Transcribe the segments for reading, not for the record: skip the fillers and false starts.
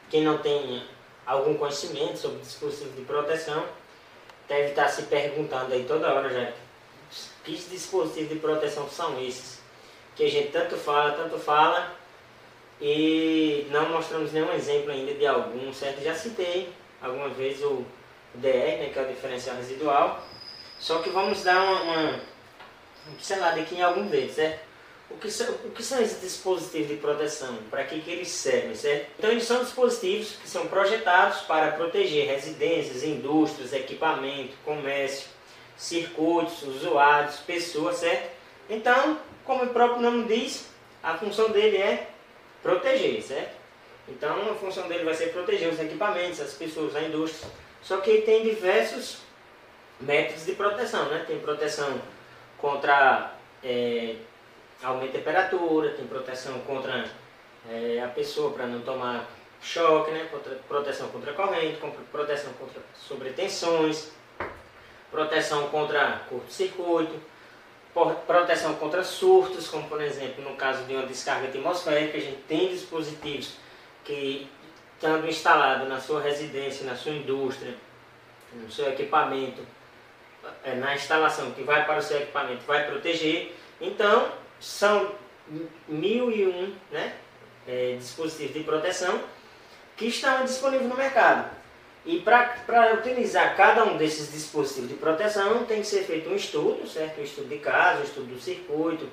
quem não tem algum conhecimento sobre dispositivos de proteção deve estar se perguntando aí toda hora já, que dispositivos de proteção são esses? Que a gente tanto fala e não mostramos nenhum exemplo ainda de algum, certo? Já citei alguma vez o DR, né, que é o diferencial residual, só que vamos dar uma pincelada aqui em algum deles, certo? O que são esses dispositivos de proteção? Para que eles servem, certo? Então eles são dispositivos que são projetados para proteger residências, indústrias, equipamento, comércio, circuitos, usuários, pessoas, certo? Então, como o próprio nome diz, a função dele é proteger, certo? Então a função dele vai ser proteger os equipamentos, as pessoas, a indústria. Só que ele tem diversos métodos de proteção, né? Tem proteção contra aumento de temperatura, tem proteção contra a pessoa para não tomar choque, né? Proteção contra corrente, proteção contra sobretensões, proteção contra curto-circuito, proteção contra surtos, como por exemplo no caso de uma descarga atmosférica. A gente tem dispositivos que, estando instalado na sua residência, na sua indústria, no seu equipamento, na instalação que vai para o seu equipamento, vai proteger. Então são 1001, né, dispositivos de proteção que estão disponíveis no mercado. E para utilizar cada um desses dispositivos de proteção tem que ser feito um estudo, certo? Um estudo de caso, um estudo do circuito,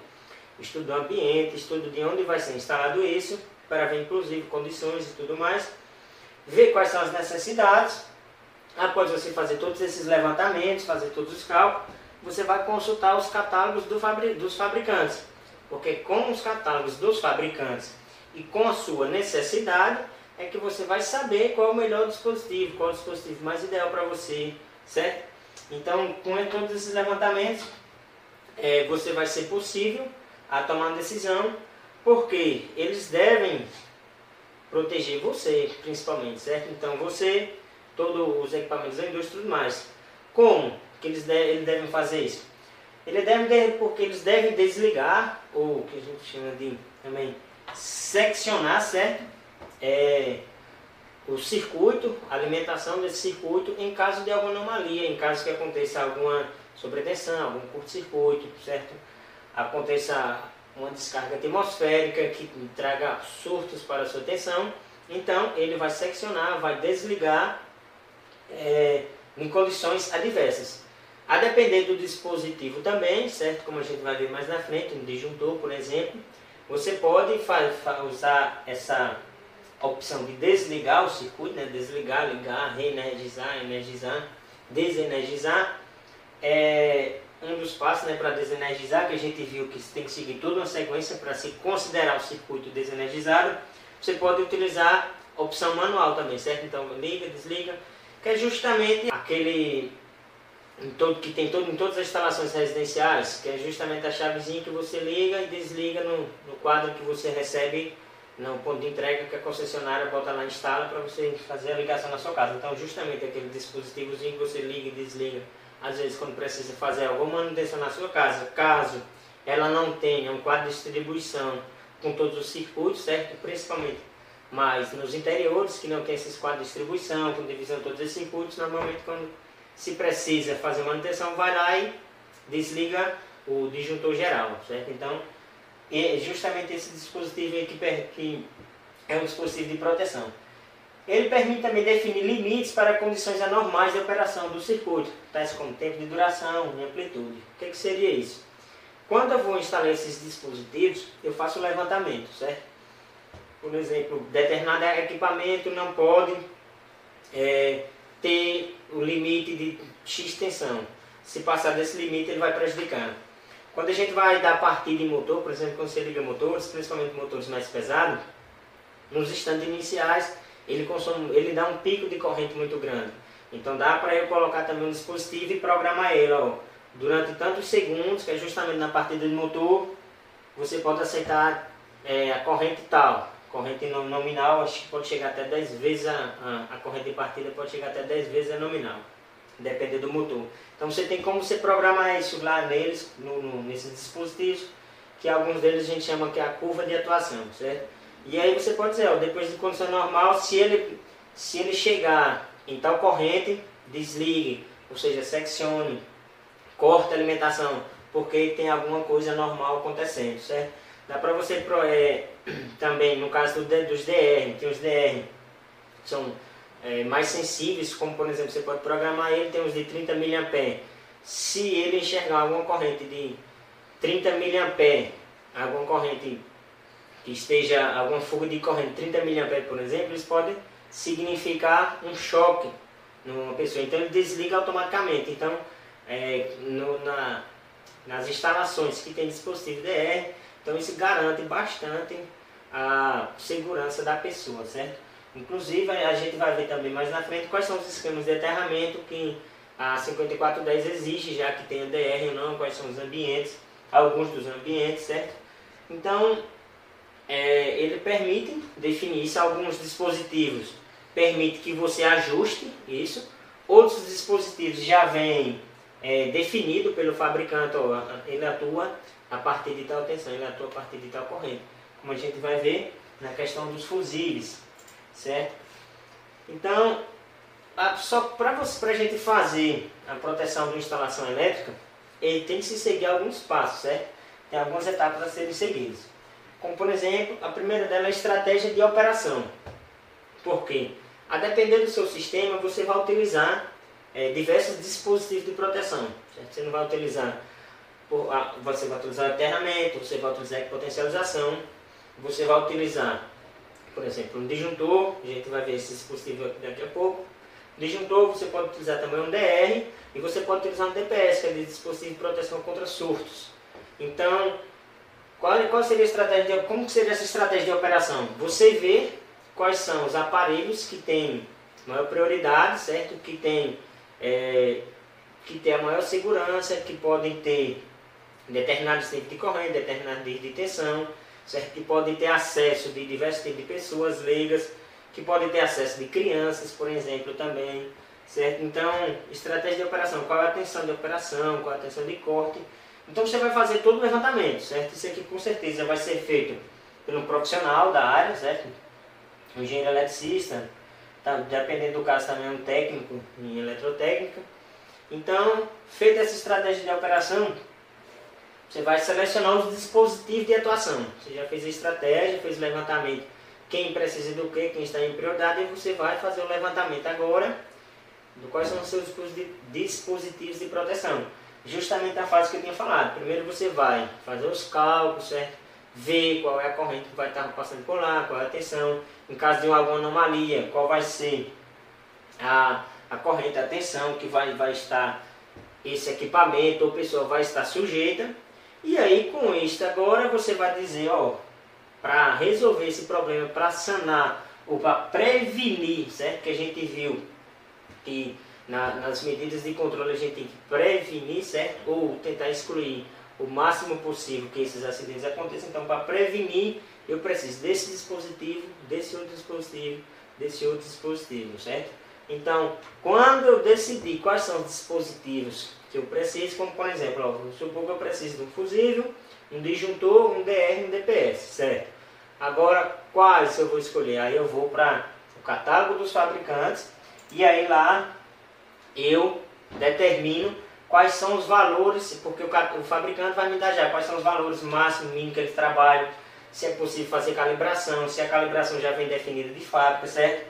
um estudo do ambiente, estudo de onde vai ser instalado isso, para ver inclusive condições e tudo mais, ver quais são as necessidades. Após você fazer todos esses levantamentos, fazer todos os cálculos, você vai consultar os catálogos dos fabricantes. Porque com os catálogos dos fabricantes e com a sua necessidade, é que você vai saber qual é o melhor dispositivo, qual é o dispositivo mais ideal para você, certo? Então, com todos esses levantamentos, você vai ser possível a tomar uma decisão, porque eles devem proteger você, principalmente, certo? Então, você, todos os equipamentos da indústria e tudo mais. Como que eles devem fazer isso? Porque eles devem desligar, ou o que a gente chama de também seccionar, certo? O circuito, a alimentação desse circuito em caso de alguma anomalia, em caso que aconteça alguma sobretensão, algum curto-circuito, certo? Aconteça uma descarga atmosférica que traga surtos para a sua tensão. Então ele vai seccionar, vai desligar em condições adversas. A depender do dispositivo também, certo? Como a gente vai ver mais na frente, um disjuntor, por exemplo, você pode usar essa opção de desligar o circuito, né? Desligar, ligar, reenergizar, energizar, desenergizar. Um dos passos, né, para desenergizar, que a gente viu que tem que seguir toda uma sequência para se considerar o circuito desenergizado. Você pode utilizar a opção manual também, certo? Então liga, desliga, que é justamente aquele que tem em todas as instalações residenciais, que é justamente a chavezinha que você liga e desliga no quadro que você recebe no ponto de entrega, que a concessionária bota lá, instala para você fazer a ligação na sua casa. Então justamente aquele dispositivozinho que você liga e desliga, às vezes quando precisa fazer alguma manutenção na sua casa, caso ela não tenha um quadro de distribuição com todos os circuitos, certo? Principalmente mas nos interiores que não tem esses quadros de distribuição, com divisão de todos esses circuitos, normalmente quando se precisa fazer manutenção, vai lá e desliga o disjuntor geral, certo? Então, é justamente esse dispositivo aí que é um dispositivo de proteção. Ele permite também definir limites para condições anormais de operação do circuito, tais como tempo de duração e amplitude. O que seria isso? Quando eu vou instalar esses dispositivos, eu faço o levantamento, certo? Por exemplo, determinado equipamento não pode ter o limite de X tensão. Se passar desse limite, ele vai prejudicar. Quando a gente vai dar partida em motor, por exemplo, quando você liga motores, principalmente motores mais pesados, nos instantes iniciais, ele dá um pico de corrente muito grande. Então dá para eu colocar também um dispositivo e programar ele, durante tantos segundos, que é justamente na partida de motor, você pode aceitar a corrente tal. Corrente nominal, acho que pode chegar até 10 vezes, a corrente de partida pode chegar até 10 vezes a nominal, depende do motor. Então você tem como você programar isso lá nesses dispositivos, que alguns deles a gente chama que é a curva de atuação, certo? E aí você pode dizer, ó, depois de condição normal, se ele chegar em tal corrente, desligue, ou seja, seccione, corte a alimentação, porque tem alguma coisa normal acontecendo, certo? Dá para você também, no caso dos DR, tem os DR, que são mais sensíveis, como por exemplo, você pode programar ele, tem uns de 30 mA. Se ele enxergar alguma corrente de 30 mA, alguma corrente que esteja, alguma fuga de corrente de 30 mA, por exemplo, isso pode significar um choque numa pessoa. Então ele desliga automaticamente. Então, nas instalações que tem dispositivo DR, então isso garante bastante a segurança da pessoa, certo? Inclusive a gente vai ver também mais na frente quais são os esquemas de aterramento que a 5410 exige, já que tem DR ou não, quais são os ambientes, alguns dos ambientes, certo? Então, ele permite definir isso. Alguns dispositivos permite que você ajuste isso, outros dispositivos já vêm definido pelo fabricante, ó, ele atua a partir de tal tensão, ele atua a partir de tal corrente, como a gente vai ver na questão dos fusíveis, certo? Então, só para a gente fazer a proteção de uma instalação elétrica, ele tem que se seguir alguns passos, certo? Tem algumas etapas a serem seguidas. Como, por exemplo, a primeira dela é a estratégia de operação. Por quê? A depender do seu sistema, você vai utilizar diversos dispositivos de proteção, certo? Você não vai utilizar, você vai utilizar aterramento, você vai utilizar potencialização, você vai utilizar, por exemplo, um disjuntor, a gente vai ver esse dispositivo daqui a pouco. Disjuntor, você pode utilizar também um DR e você pode utilizar um DPS, que é de dispositivo de proteção contra surtos. Então, qual seria a estratégia como seria essa estratégia de operação? Você vê quais são os aparelhos que têm maior prioridade, certo? Que tem a maior segurança, que podem ter determinados tipos de corrente, determinados tipos de tensão, certo? Que podem ter acesso de diversos tipos de pessoas leigas, que podem ter acesso de crianças, por exemplo, também, certo? Então, estratégia de operação, qual é a tensão de operação, qual é a tensão de corte. Então você vai fazer todo o levantamento, certo? Isso aqui com certeza vai ser feito por um profissional da área, certo? Um engenheiro eletricista, tá? Dependendo do caso também um técnico em eletrotécnica. Então, feita essa estratégia de operação, você vai selecionar os dispositivos de atuação. Você já fez a estratégia, fez o levantamento, quem precisa do que, quem está em prioridade, e você vai fazer o levantamento agora do quais são os seus dispositivos de proteção. Justamente a fase que eu tinha falado. Primeiro você vai fazer os cálculos, certo? Ver qual é a corrente que vai estar passando por lá, qual é a tensão. Em caso de alguma anomalia, qual vai ser a corrente, a tensão que vai estar esse equipamento ou pessoa vai estar sujeita. E aí com isso agora você vai dizer, ó, para resolver esse problema, para sanar ou para prevenir, certo? Que a gente viu que nas medidas de controle a gente tem que prevenir, certo? Ou tentar excluir o máximo possível que esses acidentes aconteçam. Então, para prevenir, eu preciso desse dispositivo, desse outro dispositivo, desse outro dispositivo, certo? Então, quando eu decidir quais são os dispositivos que eu preciso, como por exemplo, ó, vamos supor que eu preciso de um fusível, um disjuntor, um DR e um DPS, certo? Agora, quais eu vou escolher? Aí eu vou para o catálogo dos fabricantes e aí lá eu determino quais são os valores, porque o fabricante vai me dar já quais são os valores máximos, mínimos que eles trabalham, se é possível fazer calibração, se a calibração já vem definida de fábrica, certo?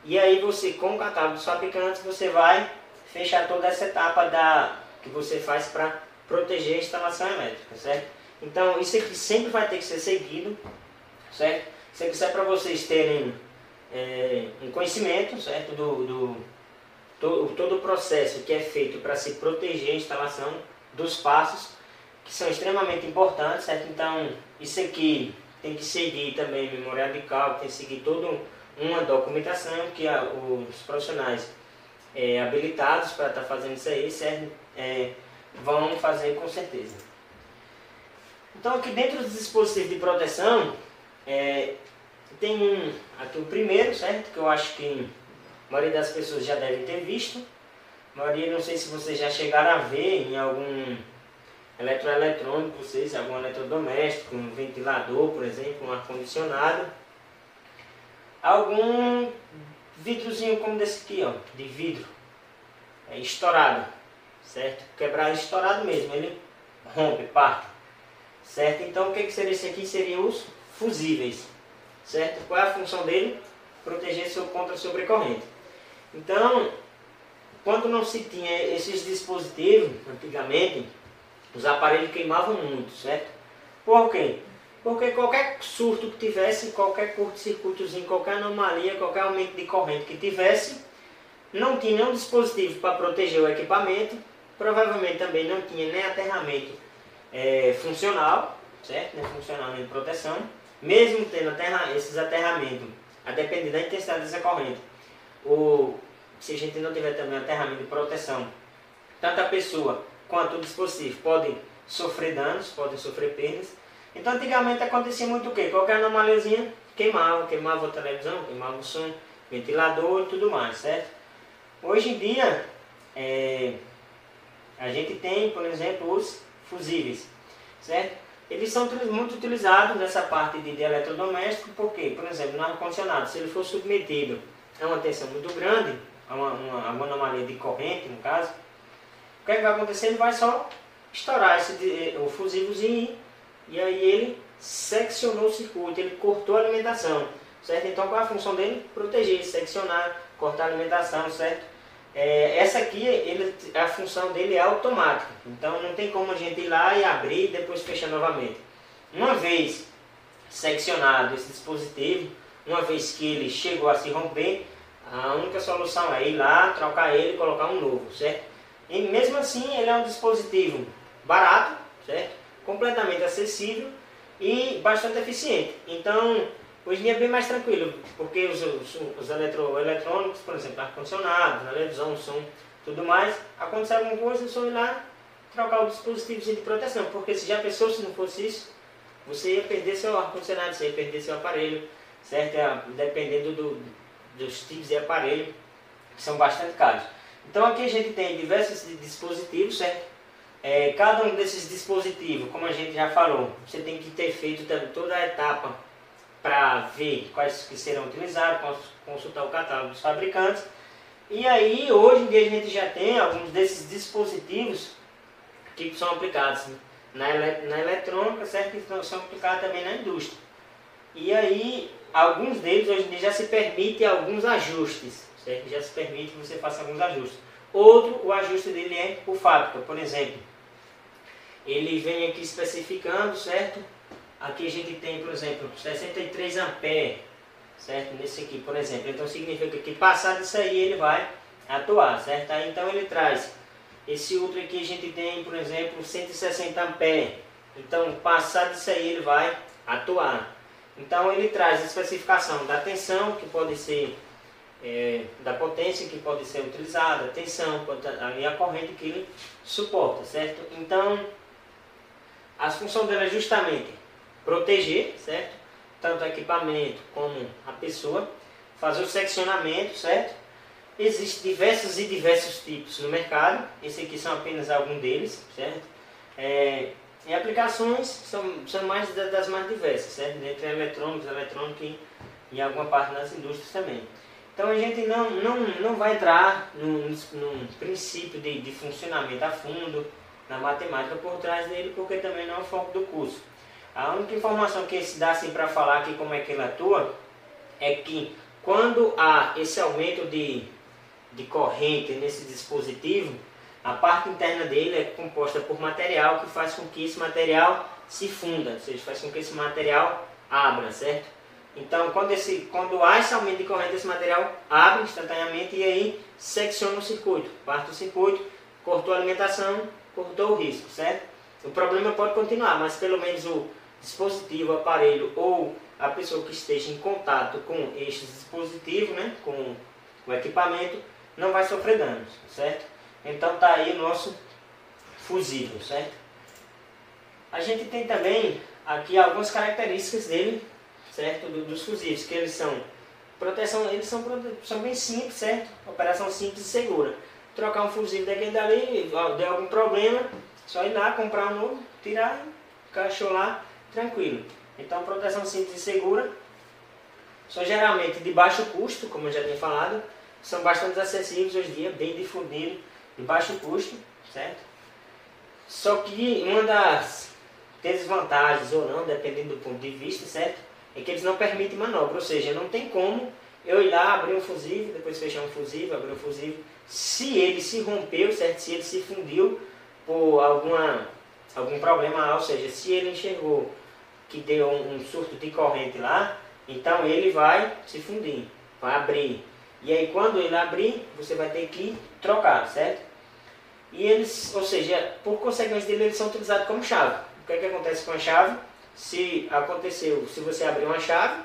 E aí você, com o catálogo dos fabricantes, você vai fechar toda essa etapa que você faz para proteger a instalação elétrica, certo? Então isso aqui sempre vai ter que ser seguido, certo? Isso aqui é para vocês terem um conhecimento, certo? Todo o processo que é feito para se proteger a instalação, dos passos que são extremamente importantes, certo? Então isso aqui tem que seguir também memorial de cálculo, tem que seguir toda uma documentação que os profissionais habilitados para estar fazendo isso aí, certo? Vão fazer com certeza. Então aqui dentro dos dispositivos de proteção, tem aqui o primeiro, certo? Que eu acho que a maioria das pessoas já deve ter visto. A maioria, não sei se vocês já chegaram a ver em algum eletroeletrônico, algum eletrodoméstico, um ventilador, por exemplo, um ar-condicionado. algum vidrozinho como desse aqui, ó, de vidro, estourado, certo? Quebrado, estourado mesmo, ele rompe, parte, certo? Então o que seria esse aqui? Seriam os fusíveis, certo? Qual é a função dele? Proteger contra sobrecorrente. Então, quando não se tinha esses dispositivos, antigamente, os aparelhos queimavam muito, certo? Por quê? Porque qualquer surto que tivesse, qualquer curto-circuitozinho, qualquer anomalia, qualquer aumento de corrente que tivesse, não tinha nenhum dispositivo para proteger o equipamento, provavelmente também não tinha nem aterramento funcional, certo? Nem funcional nem de proteção. Mesmo tendo esses aterramentos, a depender da intensidade dessa corrente, ou se a gente não tiver também aterramento de proteção, tanto a pessoa quanto o dispositivo podem sofrer danos, podem sofrer perdas. Então antigamente acontecia muito o quê? Qualquer anomaliazinha queimava a televisão, queimava o som, ventilador e tudo mais, certo? Hoje em dia a gente tem, por exemplo, os fusíveis, certo? Eles são muito utilizados nessa parte de eletrodoméstico, porque, por exemplo, no ar-condicionado, se ele for submetido a uma tensão muito grande, a uma anomalia de corrente, no caso, o que vai acontecer? Ele vai só estourar o fusívelzinho e aí ele seccionou o circuito, ele cortou a alimentação, certo? Então qual é a função dele? Proteger, seccionar, cortar a alimentação, certo? Essa aqui, a função dele é automática, então não tem como a gente ir lá e abrir e depois fechar novamente. Uma vez seccionado esse dispositivo, uma vez que ele chegou a se romper, a única solução é ir lá, trocar ele e colocar um novo, certo? E mesmo assim ele é um dispositivo barato, certo? Completamente acessível e bastante eficiente. Então, hoje em dia é bem mais tranquilo, porque os eletrônicos, por exemplo, ar-condicionado, televisão, som, tudo mais, acontece alguma coisa, é só ir lá trocar o dispositivo de proteção, porque se já pensou, se não fosse isso, você ia perder seu ar-condicionado, você ia perder seu aparelho, certo? Dependendo dos tipos de aparelho, que são bastante caros. Então aqui a gente tem diversos dispositivos, certo? Cada um desses dispositivos, como a gente já falou, você tem que ter feito toda a etapa para ver quais que serão utilizados, consultar o catálogo dos fabricantes. E aí, hoje em dia a gente já tem alguns desses dispositivos que são aplicados na eletrônica, certo? Que são aplicados também na indústria. E aí, alguns deles hoje em dia já se permite alguns ajustes, certo? Já se permite que você faça alguns ajustes. Outro, o ajuste dele é por fábrica, por exemplo. Ele vem aqui especificando, certo? Aqui a gente tem, por exemplo, 63 amperes, certo? Nesse aqui, por exemplo. Então significa que passar disso aí ele vai atuar, certo? Aí, então ele traz esse outro aqui, a gente tem, por exemplo, 160 amperes. Então passar disso aí ele vai atuar. Então ele traz a especificação da tensão, que pode ser da potência que pode ser utilizada, a tensão, ali a corrente que ele suporta, certo? Então a função dela é justamente proteger, certo? Tanto o equipamento como a pessoa, fazer o seccionamento, certo? Existem diversos tipos no mercado, esse aqui são apenas alguns deles, certo? E aplicações são mais das mais diversas, certo? Entre eletrônicos, eletrônica e alguma parte das indústrias também. Então a gente não vai entrar num princípio de funcionamento a fundo, na matemática por trás dele, porque também não é o foco do curso. A única informação que se dá assim para falar aqui como é que ele atua, é que quando há esse aumento de corrente nesse dispositivo, a parte interna dele é composta por material que faz com que esse material se funda, ou seja, faz com que esse material abra, certo? Então, quando há esse aumento de corrente, esse material abre instantaneamente e aí secciona o circuito, parte o circuito, cortou a alimentação, cortou o risco, certo? O problema pode continuar, mas pelo menos o dispositivo, o aparelho ou a pessoa que esteja em contato com este dispositivo, né, com o equipamento, não vai sofrer danos, certo? Então tá aí o nosso fusível, certo? A gente tem também aqui algumas características dele, certo? Dos fusíveis, que eles são proteção, são bem simples, certo? Operação simples e segura. Trocar um fusível daquele dali, deu algum problema, só ir lá, comprar um novo, tirar, encaixou lá, tranquilo. Então proteção simples e segura, são geralmente de baixo custo, como eu já tinha falado, são bastante acessíveis hoje em dia, bem difundidos, de baixo custo, certo? Só que uma das desvantagens ou não, dependendo do ponto de vista, certo? É que eles não permitem manobra, ou seja, não tem como eu ir lá, abrir um fusível, depois fechar um fusível, abrir um fusível. Se ele se rompeu, certo? Se ele se fundiu por algum problema lá, ou seja, se ele enxergou que deu um surto de corrente lá, então ele vai se fundir, vai abrir. E aí quando ele abrir, você vai ter que trocar, certo? E eles, ou seja, por consequência dele, eles são utilizados como chave. O que é que acontece com a chave? Se você abrir uma chave,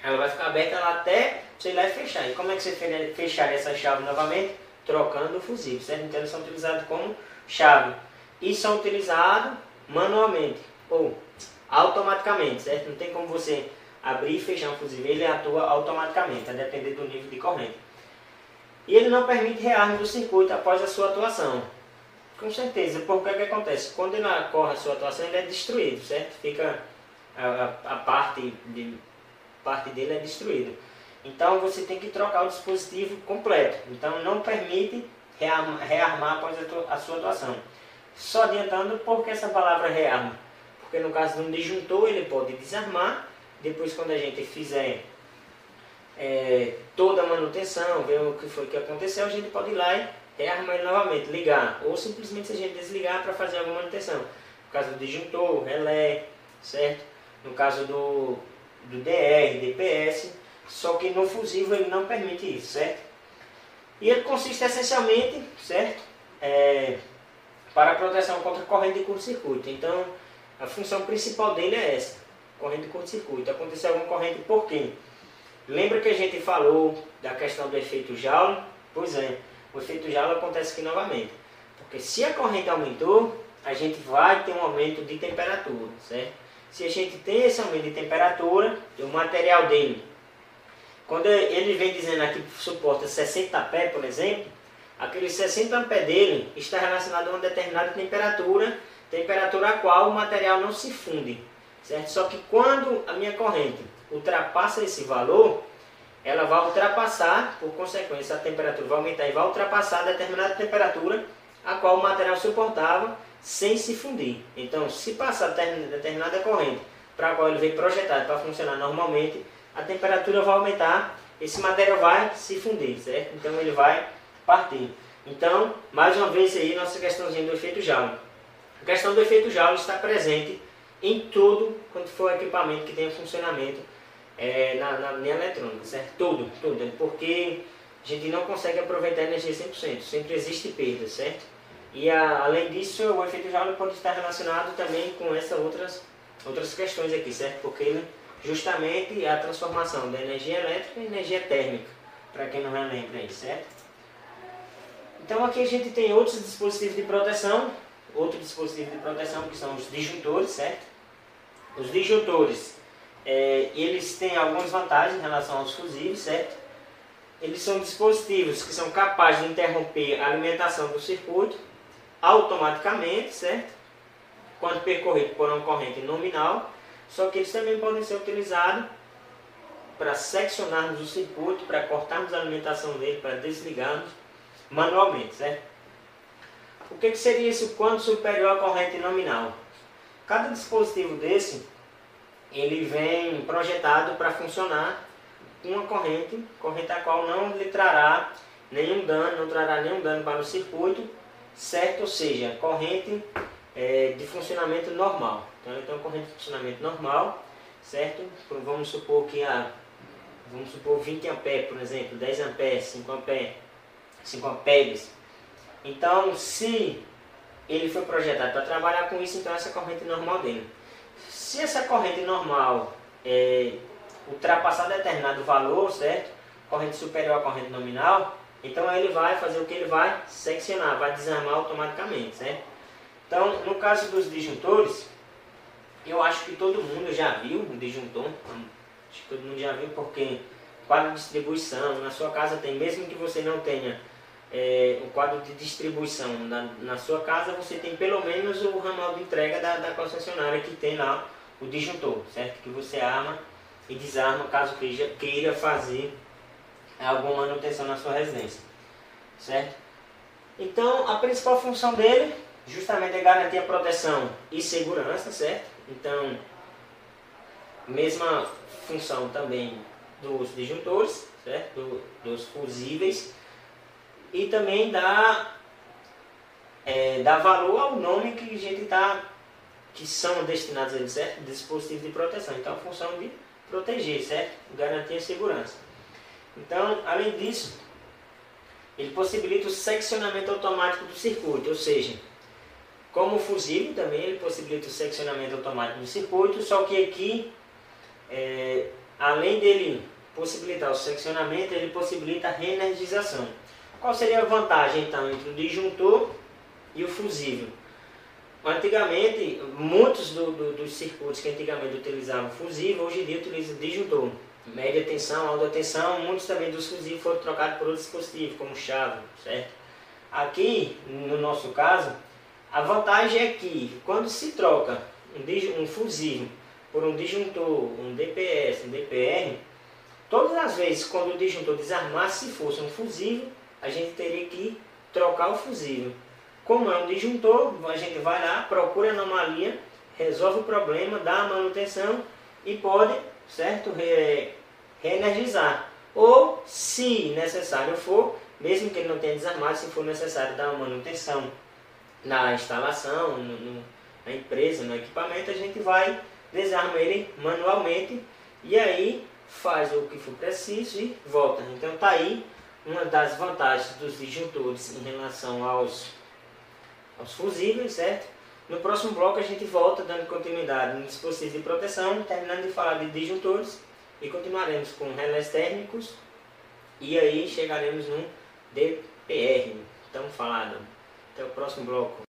ela vai ficar aberta lá até você ir lá e fechar. E como é que você fechar essa chave novamente? Trocando o fusível, certo? Então eles são utilizados como chave. E são utilizados manualmente, ou automaticamente, certo? Não tem como você abrir e fechar um fusível, ele atua automaticamente, a depender do nível de corrente. E ele não permite rearme do circuito após a sua atuação. Com certeza, porque o que acontece? Quando ele ocorre a sua atuação, ele é destruído, certo? Fica a parte dele é destruída. Então você tem que trocar o dispositivo completo. Então não permite rearmar após a sua atuação. Só adiantando, porque essa palavra rearma? Porque no caso de um disjuntor, ele pode desarmar. Depois, quando a gente fizer toda a manutenção, ver o que foi que aconteceu, a gente pode ir lá e rearmar ele novamente, ligar. Ou simplesmente se a gente desligar para fazer alguma manutenção. No caso do disjuntor, relé, certo? No caso do DR, DPS, só que no fusível ele não permite isso, certo? E ele consiste essencialmente, certo? Para a proteção contra corrente de curto-circuito. Então, a função principal dele é essa, corrente de curto-circuito. Aconteceu alguma corrente por quê? Lembra que a gente falou da questão do efeito Joule? Pois é, o efeito Joule acontece aqui novamente. Porque se a corrente aumentou, a gente vai ter um aumento de temperatura, certo? Se a gente tem esse aumento de temperatura, o material dele, quando ele vem dizendo aqui que suporta 60 pé, por exemplo, aquele 60 pé dele está relacionado a uma determinada temperatura a qual o material não se funde, certo? Só que quando a minha corrente ultrapassa esse valor, ela vai ultrapassar, por consequência, a temperatura vai aumentar e vai ultrapassar a determinada temperatura a qual o material suportava sem se fundir. Então, se passar determinada corrente para a qual ele veio projetado para funcionar normalmente, a temperatura vai aumentar, esse material vai se fundir, certo? Então ele vai partir. Então, mais uma vez aí, nossa questãozinha do efeito Joule. A questão do efeito Joule está presente em tudo quanto for equipamento que tenha funcionamento na linha eletrônica, certo? Tudo, porque a gente não consegue aproveitar a energia 100%, sempre existe perda, certo? E além disso, o efeito Joule pode estar relacionado também com essas outras questões aqui, certo? Porque ele justamente a transformação da energia elétrica em energia térmica, para quem não relembra aí, certo? Então aqui a gente tem outros dispositivos de proteção, que são os disjuntores, certo? Os disjuntores, eles têm algumas vantagens em relação aos fusíveis, certo? Eles são dispositivos que são capazes de interromper a alimentação do circuito automaticamente, certo? Quando percorrido por uma corrente nominal. Só que eles também podem ser utilizados para seccionarmos o circuito, para cortarmos a alimentação dele, para desligarmos manualmente, certo? O que seria isso quando superior à corrente nominal? Cada dispositivo desse, ele vem projetado para funcionar com uma corrente a qual não lhe trará nenhum dano para o circuito, certo? Ou seja, corrente de funcionamento normal. Então ele tem uma corrente de funcionamento normal, certo? Vamos supor 20 amperes, por exemplo, 10 amperes, 5 amperes. Então, se ele foi projetado para trabalhar com isso, então essa corrente normal dele. Se essa corrente normal ultrapassar determinado valor, certo? Corrente superior à corrente nominal, então ele vai fazer o que? Ele vai seccionar, vai desarmar automaticamente, certo? Então, no caso dos disjuntores, eu acho que todo mundo já viu um disjuntor, acho que todo mundo já viu, porque quadro de distribuição, na sua casa tem, mesmo que você não tenha o quadro de distribuição na sua casa, você tem pelo menos o ramal de entrega da concessionária que tem lá o disjuntor, certo? Que você arma e desarma caso queira fazer alguma manutenção na sua residência, certo? Então, a principal função dele justamente é garantir a proteção e segurança, certo? Então, mesma função também dos disjuntores, certo? Dos fusíveis, e também dá valor ao nome que a gente que são destinados a ele, certo? Dispositivos de proteção. Então, a função de proteger, certo? Garantir a segurança. Então, além disso, ele possibilita o seccionamento automático do circuito, ou seja, como o fusível também ele possibilita o seccionamento automático do circuito, só que aqui, além dele possibilitar o seccionamento, ele possibilita a reenergização. Qual seria a vantagem então entre o disjuntor e o fusível? Antigamente, muitos dos circuitos que antigamente utilizavam fusível, hoje em dia utilizam disjuntor. Média tensão, alta tensão, muitos também dos fusíveis foram trocados por outros dispositivos, como chave, certo? Aqui, no nosso caso, a vantagem é que quando se troca um fusível por um disjuntor, um DPS, um DPR, todas as vezes quando o disjuntor desarmar, se fosse um fusível, a gente teria que trocar o fusível. Como é um disjuntor, a gente vai lá, procura a anomalia, resolve o problema, dá a manutenção e pode, certo, reenergizar. Ou, se necessário for, mesmo que ele não tenha desarmado, se for necessário dar uma manutenção na instalação, na empresa, no equipamento, a gente vai, desarma ele manualmente e aí faz o que for preciso e volta. Então está aí uma das vantagens dos disjuntores em relação aos fusíveis, certo? No próximo bloco a gente volta dando continuidade no dispositivo de proteção, terminando de falar de disjuntores e continuaremos com relés térmicos e aí chegaremos no DPR, tão falado. Até o próximo bloco.